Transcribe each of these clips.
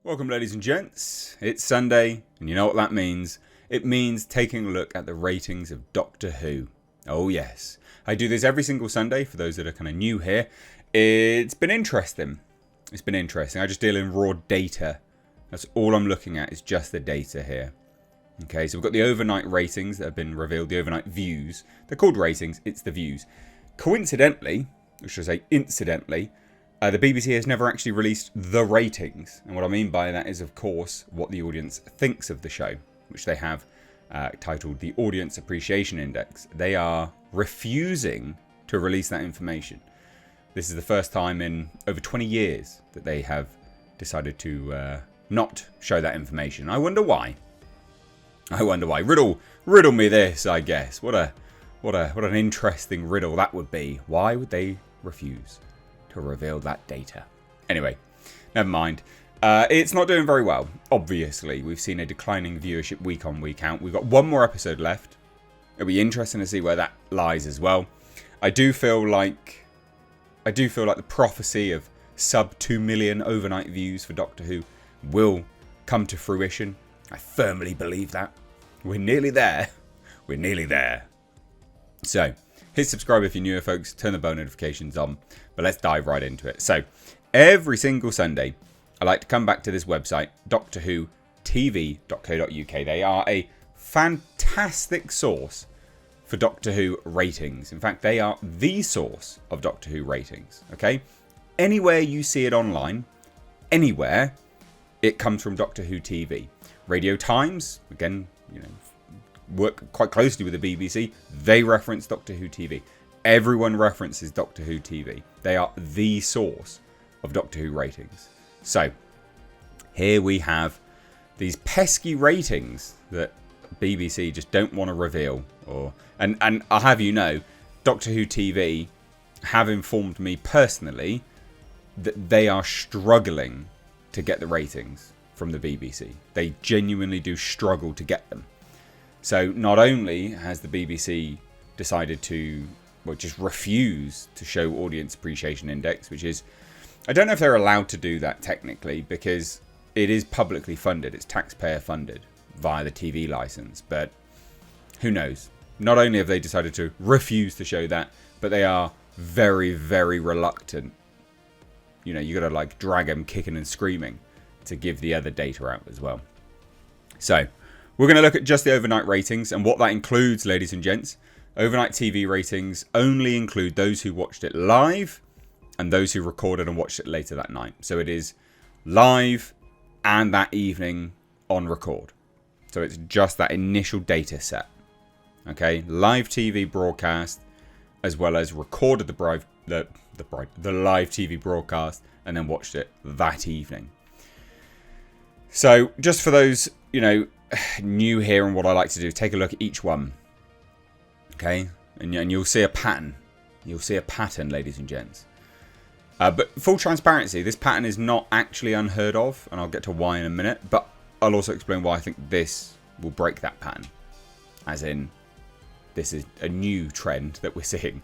Welcome, ladies and gents. It's Sunday, and you know what that means. It means taking a look at the ratings of Doctor Who. Oh yes, I do this every single Sunday for those that are kind of new here. It's been interesting. I just deal in raw data. That's all I'm looking at is just the data here. Okay, so we've got the overnight ratings that have been revealed, the overnight views. They're called ratings, it's the views. Coincidentally, or should I say incidentally, the BBC has never actually released the ratings. And what I mean by that is, of course, what the audience thinks of the show, which they have titled the Audience Appreciation Index. They are refusing to release that information. This is the first time in over 20 years that they have decided to not show that information. I wonder why. Riddle me this, I guess. What an interesting riddle that would be. Why would they refuse to reveal that data? Anyway, never mind. It's not doing very well. Obviously, we've seen a declining viewership week on, week out. We've got one more episode left. It'll be interesting to see where that lies as well. I do feel like the prophecy of sub 2 million overnight views for Doctor Who will come to fruition. I firmly believe that. We're nearly there. So, hit subscribe if you're newer, folks. Turn the bell notifications on. But let's dive right into it. So, every single Sunday, I like to come back to this website, doctorwhotv.co.uk. They are a fantastic source for Doctor Who ratings. In fact, they are the source of Doctor Who ratings. Okay? Anywhere you see it online, anywhere, it comes from Doctor Who TV. Radio Times, again, work quite closely with the BBC. They reference Doctor Who TV. Everyone references Doctor Who TV. They are the source of Doctor Who ratings. So, here we have these pesky ratings that BBC just don't want to reveal. And I'll have you know, Doctor Who TV have informed me personally that they are struggling to get the ratings from the BBC. They genuinely do struggle to get them. So not only has the BBC decided to just refuse to show Audience Appreciation Index, which is, I don't know if they're allowed to do that technically because it is publicly funded, it's taxpayer funded via the TV license, but who knows. Not only have they decided to refuse to show that, but they are very, very reluctant. You got to drag them kicking and screaming to give the other data out as well. So, we're going to look at just the overnight ratings and what that includes, ladies and gents. Overnight TV ratings only include those who watched it live and those who recorded and watched it later that night. So it is live and that evening on record. So it's just that initial data set. Okay, live TV broadcast as well as recorded the live TV broadcast and then watched it that evening. So just for those, new here and what I like to do, take a look at each one. Okay, and you'll see a pattern. You'll see a pattern, ladies and gents. But full transparency, this pattern is not actually unheard of, and I'll get to why in a minute. But I'll also explain why I think this will break that pattern. As in, this is a new trend that we're seeing.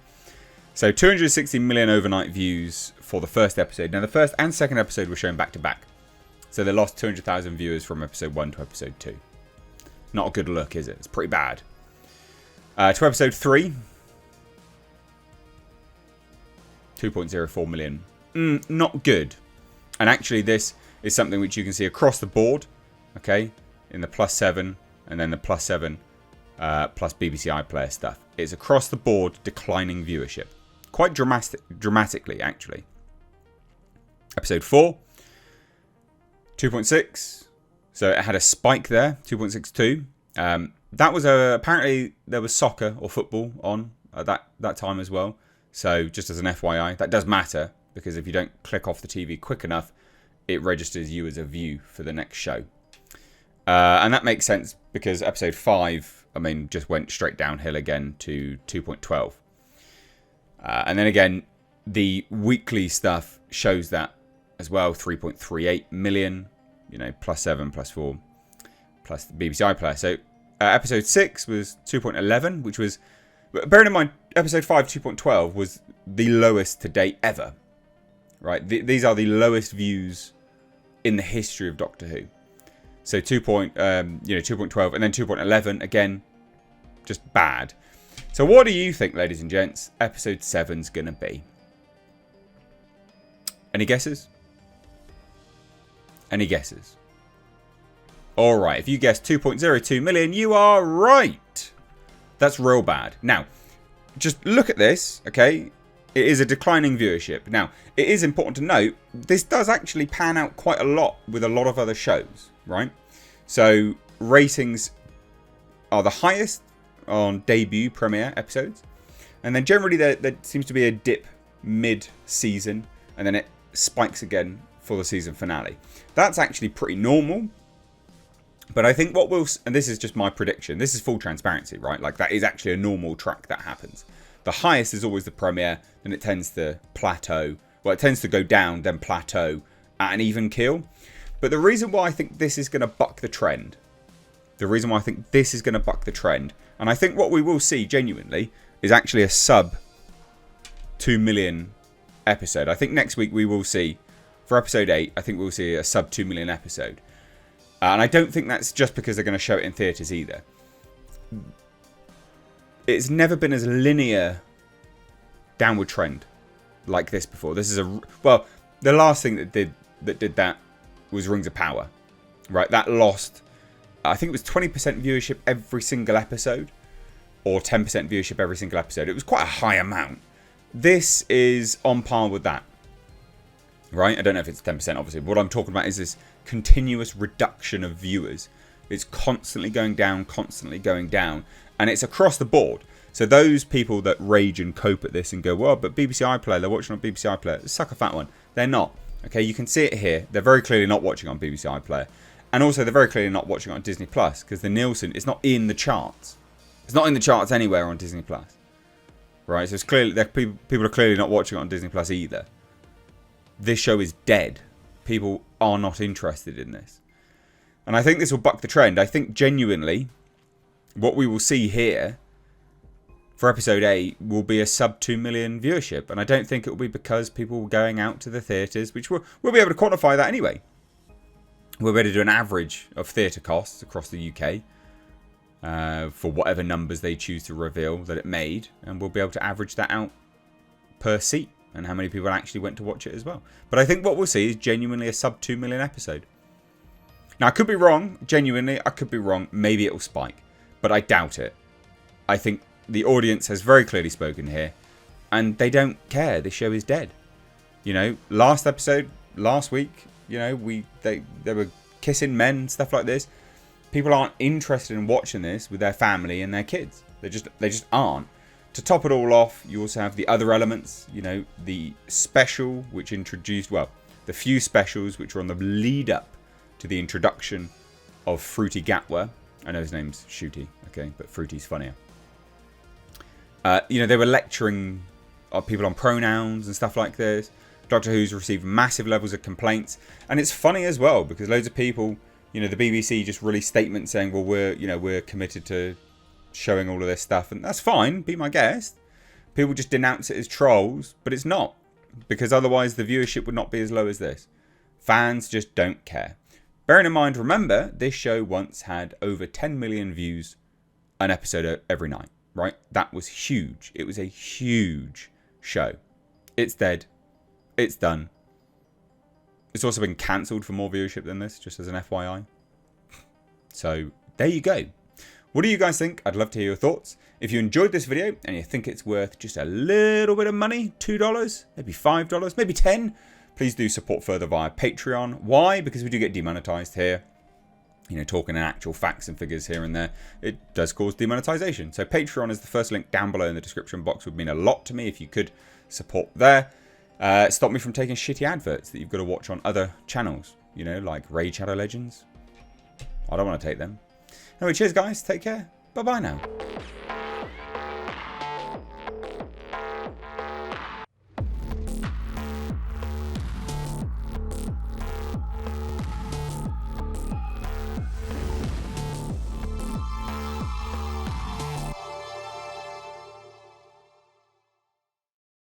So 260 million overnight views for the first episode. Now the first and second episode were shown back to back. So they lost 200,000 viewers from episode 1 to episode 2. Not a good look, is it? It's pretty bad. To episode 3. 2.04 million. Not good. And actually this is something which you can see across the board. Okay. In the +7 and then the +7 plus BBC iPlayer stuff. It's across the board declining viewership. Quite dramatically, actually. Episode 4. 2.6, so it had a spike there, 2.62. That was apparently there was soccer or football on at that time as well. So just as an FYI, that does matter because if you don't click off the TV quick enough, it registers you as a view for the next show. And that makes sense because episode 5, just went straight downhill again to 2.12. And then again, the weekly stuff shows that as well, 3.38 million, +7, +4, plus the BBC iPlayer. So episode 6 was 2.11, which was, bearing in mind, episode 5, 2.12 was the lowest to date ever. Right? These are the lowest views in the history of Doctor Who. So 2.12 and then 2.11 again, just bad. So what do you think, ladies and gents, episode 7's going to be? Any guesses? Any guesses? Alright, if you guessed 2.02 million, you are right. That's real bad. Now, just look at this, okay? It is a declining viewership. Now, it is important to note, this does actually pan out quite a lot with a lot of other shows, right? So, ratings are the highest on debut premiere episodes. And then generally there seems to be a dip mid-season. And then it spikes again for the season finale. That's actually pretty normal. But I think what we'll... And this is just my prediction. This is full transparency, right? Like, that is actually a normal track that happens. The highest is always the premiere. Then it tends to plateau. Well, it tends to go down, then plateau at an even keel. But the reason why I think this is going to buck the trend... And I think what we will see, genuinely, is actually a sub 2 million episode. I think next week we will see, for episode 8, I think we'll see a sub 2 million episode. And I don't think that's just because they're going to show it in theatres either. It's never been as linear downward trend like this before. This is a... Well, the last thing that did that was Rings of Power. Right, that lost... I think it was 20% viewership every single episode. Or 10% viewership every single episode. It was quite a high amount. This is on par with that. Right? I don't know if it's 10%, obviously. What I'm talking about is this continuous reduction of viewers. It's constantly going down, and it's across the board. So those people that rage and cope at this and go, well, but BBC iPlayer, they're watching on BBC iPlayer. Suck a fat one. They're not. Okay, you can see it here. They're very clearly not watching on BBC iPlayer. And also, they're very clearly not watching on Disney Plus because the Nielsen is not in the charts. It's not in the charts anywhere on Disney Plus. Right? So it's clearly people are clearly not watching it on Disney Plus either. This show is dead. People are not interested in this. And I think this will buck the trend. I think genuinely what we will see here for episode 8 will be a sub 2 million viewership. And I don't think it will be because people are going out to the theatres, which we'll be able to quantify that anyway. We're ready to do an average of theatre costs across the UK for whatever numbers they choose to reveal that it made. And we'll be able to average that out per seat and how many people actually went to watch it as well. But I think what we'll see is genuinely a sub 2 million episode. Now, I could be wrong. Genuinely, I could be wrong. Maybe it'll spike. But I doubt it. I think the audience has very clearly spoken here. And they don't care. This show is dead. You know, last episode, last week... You know, they were kissing men, stuff like this. People aren't interested in watching this with their family and their kids. They just aren't. To top it all off, you also have the other elements. You know, the special, which introduced, well, the few specials which were on the lead up to the introduction of Fruity Gatwa. I know his name's Shooty, okay, but Fruity's funnier. You know, they were lecturing people on pronouns and stuff like this. Doctor Who's received massive levels of complaints, and it's funny as well because loads of people, you know, the BBC just released statements saying, well, we're committed to showing all of this stuff, and that's fine, be my guest. People just denounce it as trolls, but it's not, because otherwise the viewership would not be as low as this. Fans just don't care. Bearing in mind, remember, this show once had over 10 million views an episode every night, right? That was huge. It was a huge show. It's dead. It's done. It's also been cancelled for more viewership than this, just as an FYI. So, there you go. What do you guys think? I'd love to hear your thoughts. If you enjoyed this video and you think it's worth just a little bit of money, $2, maybe $5, maybe $10, please do support further via Patreon. Why? Because we do get demonetized here. You know, talking in actual facts and figures here and there, it does cause demonetization. So Patreon is the first link down below in the description box. Would mean a lot to me if you could support there. Stop me from taking shitty adverts that you've got to watch on other channels. You know, like Raid Shadow Legends. I don't want to take them. Anyway, cheers guys. Take care. Bye-bye now.